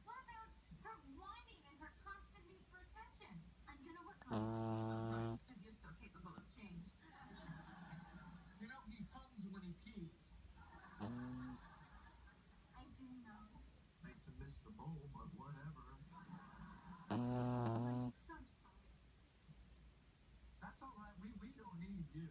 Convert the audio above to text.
What about her whining and her constant need for attention? I'm gonna work on it. Right, because you're so capable of change. He hums when he pees. I do know. Makes him miss the bowl, but whatever. I'm so sorry. That's all right. We don't need you.